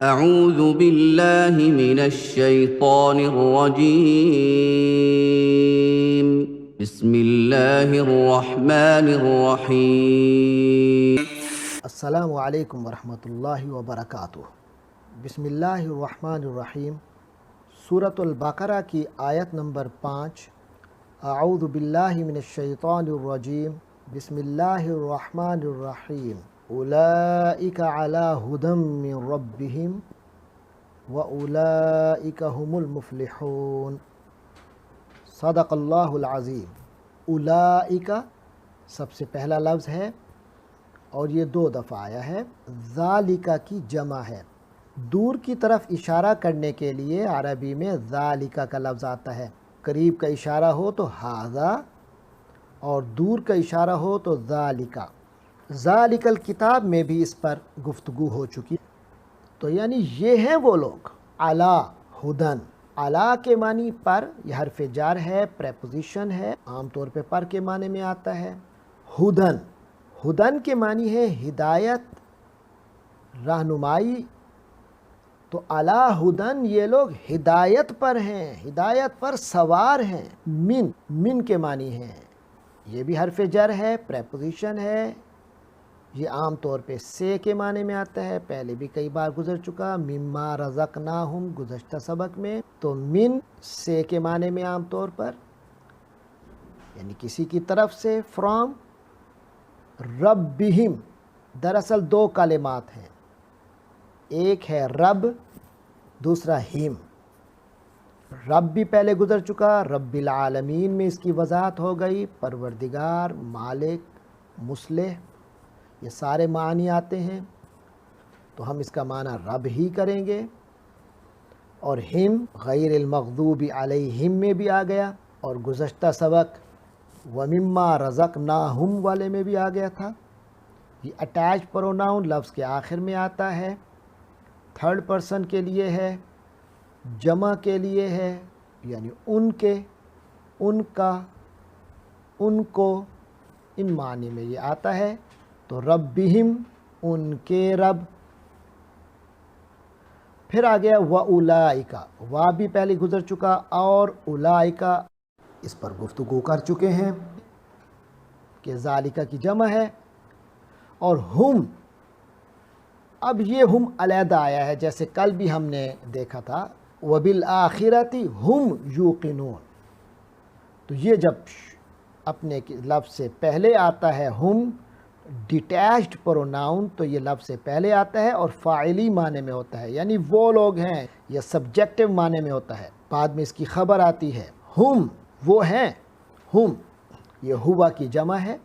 أعوذ بالله من الشيطان الرجيم. بسم الله الرحمن الرحيم. السلام علیکم ورحمۃ اللہ وبرکاتہ۔ بسم اللہ الرحمن الرحیم۔ سورۃ البقرہ کی آیت نمبر 5۔ اعوذ باللہ من الشیطان الرجیم، بسم اللہ الرحمن الرحیم۔ اولئک علی ھدی من ربہم واولئک ھم المفلحون۔ صدق اللہ العظیم۔ اولئک سب سے پہلا لفظ ہے اور یہ 2 دفعہ آیا ہے۔ ذالکہ کی جمع ہے۔ دور کی طرف اشارہ کرنے کے لیے عربی میں ذالکہ کا لفظ آتا ہے۔ قریب کا اشارہ ہو تو ھذا اور دور کا اشارہ ہو تو ذالکہ۔ ذالک الکتاب میں بھی اس پر گفتگو ہو چکی، تو یعنی یہ ہیں وہ لوگ علی ھدن۔ علی کے معنی پر، یہ حرف جر ہے، پریپوزیشن ہے، عام طور پہ پر کے معنی میں آتا ہے۔ ھدن، ھدن کے معنی ہے ہدایت، رہنمائی، تو علی ھدن یہ لوگ ہدایت پر ہیں، ہدایت پر سوار ہیں۔ من کے معنی ہیں، یہ بھی حرف جر ہے، پریپوزیشن ہے، یہ عام طور پہ سے کے معنی میں آتا ہے، پہلے بھی کئی بار گزر چکا، مما رزقناہم گزشتہ سبق میں۔ تو من سے کے معنی میں عام طور پر یعنی کسی کی طرف سے، فرام ربہم۔ دراصل 2 کلمات ہیں، ایک ہے رب، دوسرا ہم۔ رب بھی پہلے گزر چکا، رب العالمین میں اس کی وضاحت ہو گئی، پروردگار، مالک، مصلح، یہ سارے معنی آتے ہیں، تو ہم اس کا معنی رب ہی کریں گے۔ اور ہم غیر المغضوب علیہم میں بھی آ گیا، اور گزشتہ سبق وَمِمَّا رَزَقْنَاهُمْ والے میں بھی آ گیا تھا۔ یہ اٹیچ پروناؤن لفظ کے آخر میں آتا ہے، 3rd پرسن کے لیے ہے، جمع کے لیے ہے، یعنی ان کے، ان کا، ان کو، ان معنی میں یہ آتا ہے۔ تو ربہم ان کے رب۔ پھر آ گیا وَأُولَئِکَ، وا بھی پہلے گزر چکا، اور اولئکہ اس پر گفتگو کر چکے ہیں کہ ذالکہ کی جمع ہے۔ اور ہم، اب یہ ہم علیحدہ آیا ہے، جیسے کل بھی ہم نے دیکھا تھا وَبِالْآخِرَةِ هُمْ يُوقِنُونَ۔ تو یہ جب اپنے لفظ سے پہلے آتا ہے ہم، ڈیٹیچڈ پروناؤن، تو یہ لفظ سے پہلے آتا ہے اور فاعلی معنی میں ہوتا ہے، یعنی وہ لوگ ہیں، یا سبجیکٹیو معنی میں ہوتا ہے، بعد میں اس کی خبر آتی ہے۔ ہم وہ ہیں، ہم یہ ہوا کی جمع ہے۔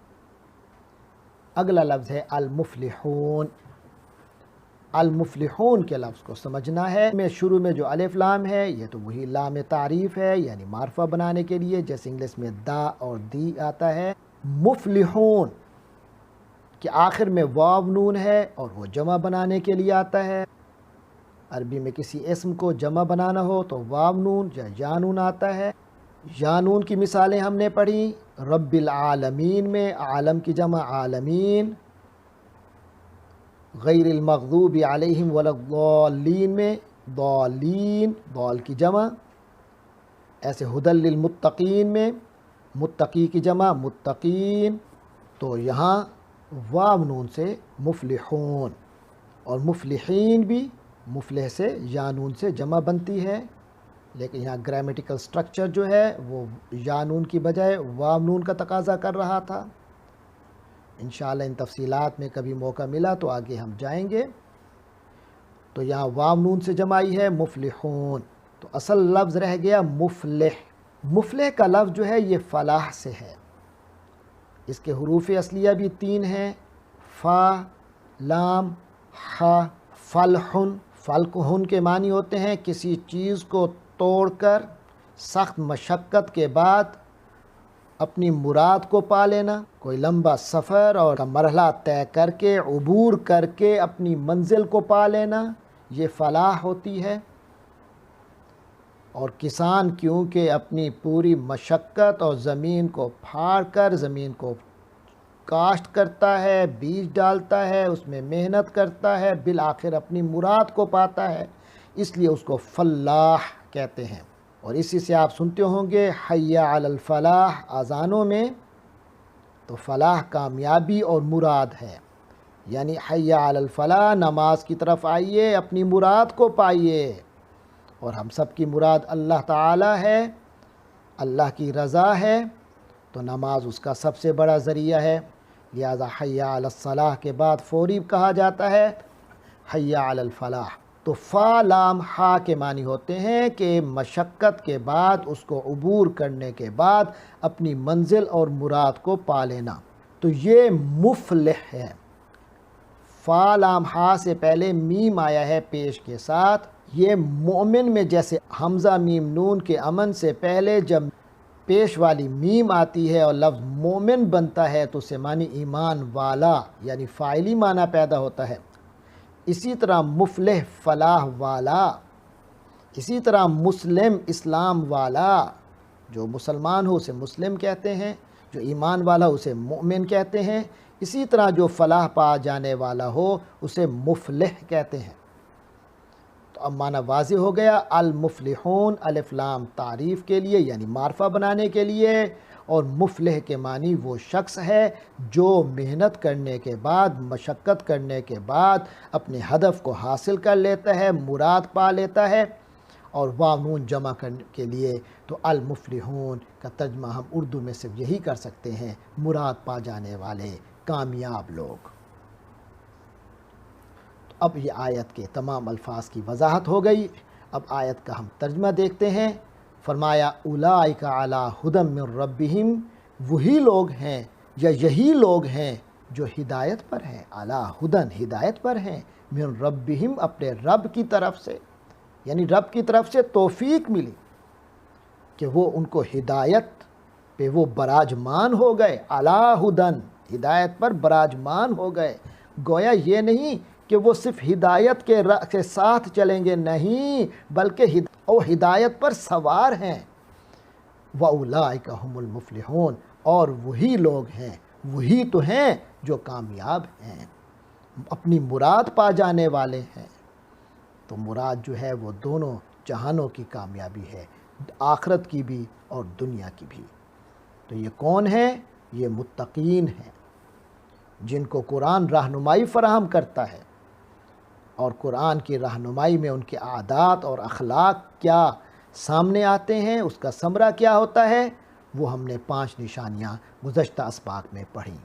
اگلا لفظ ہے المفلحون۔ المفلحون کے لفظ کو سمجھنا ہے، میں شروع میں جو الف لام ہے یہ تو وہی لام تعریف ہے، یعنی معرفہ بنانے کے لیے، جیسے انگلش میں دا اور دی آتا ہے۔ مفلحون کہ آخر میں واو نون ہے اور وہ جمع بنانے کے لیے آتا ہے۔ عربی میں کسی اسم کو جمع بنانا ہو تو واو نون یا یا نون آتا ہے۔ یا نون کی مثالیں ہم نے پڑھی رب العالمین میں، عالم کی جمع عالمین، غیر المغضوب علیہم ولا الضالین میں ضالین، ضال کی جمع۔ ایسے ھدی للمتقین میں متقی کی جمع متقین۔ تو یہاں واو نون سے مفلحون، اور مفلحین بھی مفلح سے یا نون سے جمع بنتی ہے، لیکن یہاں گرامیٹیکل سٹرکچر جو ہے وہ یا نون کی بجائے واو نون کا تقاضا کر رہا تھا۔ انشاءاللہ ان تفصیلات میں کبھی موقع ملا تو آگے ہم جائیں گے۔ تو یہاں واو نون سے جمائی ہے مفلحون، تو اصل لفظ رہ گیا مفلح۔ مفلح کا لفظ جو ہے یہ فلاح سے ہے، اس کے حروف اصلیہ بھی 3 ہیں، فا، لام، حا۔ فلحن، فلقہن کے معنی ہوتے ہیں کسی چیز کو توڑ کر سخت مشقت کے بعد اپنی مراد کو پا لینا، کوئی لمبا سفر اور مرحلہ طے کر کے، عبور کر کے اپنی منزل کو پا لینا، یہ فلاح ہوتی ہے۔ اور کسان کیونکہ اپنی پوری مشقت اور زمین کو پھاڑ کر، زمین کو کاشت کرتا ہے، بیج ڈالتا ہے، اس میں محنت کرتا ہے، بالآخر اپنی مراد کو پاتا ہے، اس لیے اس کو فلاح کہتے ہیں۔ اور اسی سے آپ سنتے ہوں گے حی علی الفلاح اذانوں میں، تو فلاح کامیابی اور مراد ہے، یعنی حی علی الفلاح، نماز کی طرف آئیے، اپنی مراد کو پائیے۔ اور ہم سب کی مراد اللہ تعالی ہے، اللہ کی رضا ہے، تو نماز اس کا سب سے بڑا ذریعہ ہے، لہذا حی علی الصلاح کے بعد فوری کہا جاتا ہے حی علی الفلاح۔ تو فا لام ہا کے معنی ہوتے ہیں کہ مشقت کے بعد، اس کو عبور کرنے کے بعد اپنی منزل اور مراد کو پا لینا، تو یہ مفلح ہے۔ فا لام ہا سے پہلے میم آیا ہے پیش کے ساتھ، یہ مومن میں جیسے حمزہ میم نون کے امن سے پہلے جب پیش والی میم آتی ہے اور لفظ مومن بنتا ہے تو اسے معنی ایمان والا، یعنی فاعلی معنی پیدا ہوتا ہے۔ اسی طرح مفلح فلاح والا، اسی طرح مسلم اسلام والا، جو مسلمان ہو اسے مسلم کہتے ہیں، جو ایمان والا اسے مومن کہتے ہیں، اسی طرح جو فلاح پا جانے والا ہو اسے مفلح کہتے ہیں۔ تو اب معنی واضح ہو گیا، المفلحون الف لام تعریف کے لیے یعنی معرفہ بنانے کے لیے، اور مفلح کے معنی وہ شخص ہے جو محنت کرنے کے بعد، مشقت کرنے کے بعد اپنے ہدف کو حاصل کر لیتا ہے، مراد پا لیتا ہے۔ اور واو نون جمع کرنے کے لیے تو المفلحون کا ترجمہ ہم اردو میں صرف یہی کر سکتے ہیں، مراد پا جانے والے، کامیاب لوگ۔ تو اب یہ آیت کے تمام الفاظ کی وضاحت ہو گئی، اب آیت کا ہم ترجمہ دیکھتے ہیں۔ فرمایا اولئک علی ھدی من ربہم، وہی لوگ ہیں یا یہی لوگ ہیں جو ہدایت پر ہیں، علی ھدی ہدایت پر ہیں، من ربہم اپنے رب کی طرف سے، یعنی رب کی طرف سے توفیق ملی کہ وہ ان کو ہدایت پہ وہ براجمان ہو گئے، علی ھدی ہدایت پر براجمان ہو گئے۔ گویا یہ نہیں کہ وہ صرف ہدایت کے ساتھ چلیں گے، نہیں، بلکہ وہ ہدایت پر سوار ہیں۔ وَأُولَٰئِكَ هُمُ الْمُفْلِحُونَ، اور وہی لوگ ہیں، وہی تو ہیں جو کامیاب ہیں، اپنی مراد پا جانے والے ہیں۔ تو مراد جو ہے وہ دونوں جہانوں کی کامیابی ہے، آخرت کی بھی اور دنیا کی بھی۔ تو یہ کون ہیں؟ یہ متقین ہیں، جن کو قرآن رہنمائی فراہم کرتا ہے، اور قرآن کی رہنمائی میں ان کے عادات اور اخلاق کیا سامنے آتے ہیں، اس کا ثمرہ کیا ہوتا ہے، وہ ہم نے 5 نشانیاں گزشتہ اسباق میں پڑھیں۔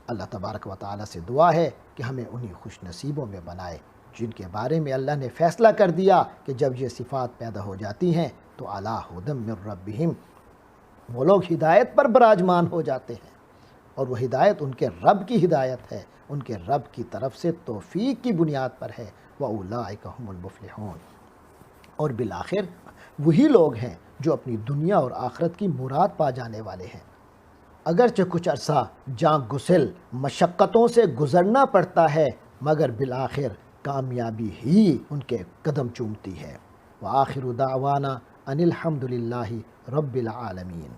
اللہ تبارک و تعالیٰ سے دعا ہے کہ ہمیں انہی خوش نصیبوں میں بنائے جن کے بارے میں اللہ نے فیصلہ کر دیا کہ جب یہ صفات پیدا ہو جاتی ہیں تو علی ھدی من ربہم، وہ لوگ ہدایت پر براجمان ہو جاتے ہیں، اور وہ ہدایت ان کے رب کی ہدایت ہے، ان کے رب کی طرف سے توفیق کی بنیاد پر ہے۔ وَأُولَٰئِكَ هُمُ الْمُفْلِحُونَ، اور بالآخر وہی لوگ ہیں جو اپنی دنیا اور آخرت کی مراد پا جانے والے ہیں۔ اگرچہ کچھ عرصہ جاں گسل مشقتوں سے گزرنا پڑتا ہے، مگر بالآخر کامیابی ہی ان کے قدم چومتی ہے۔ وآخر دعوانا ان الحمد للہ رب العالمین۔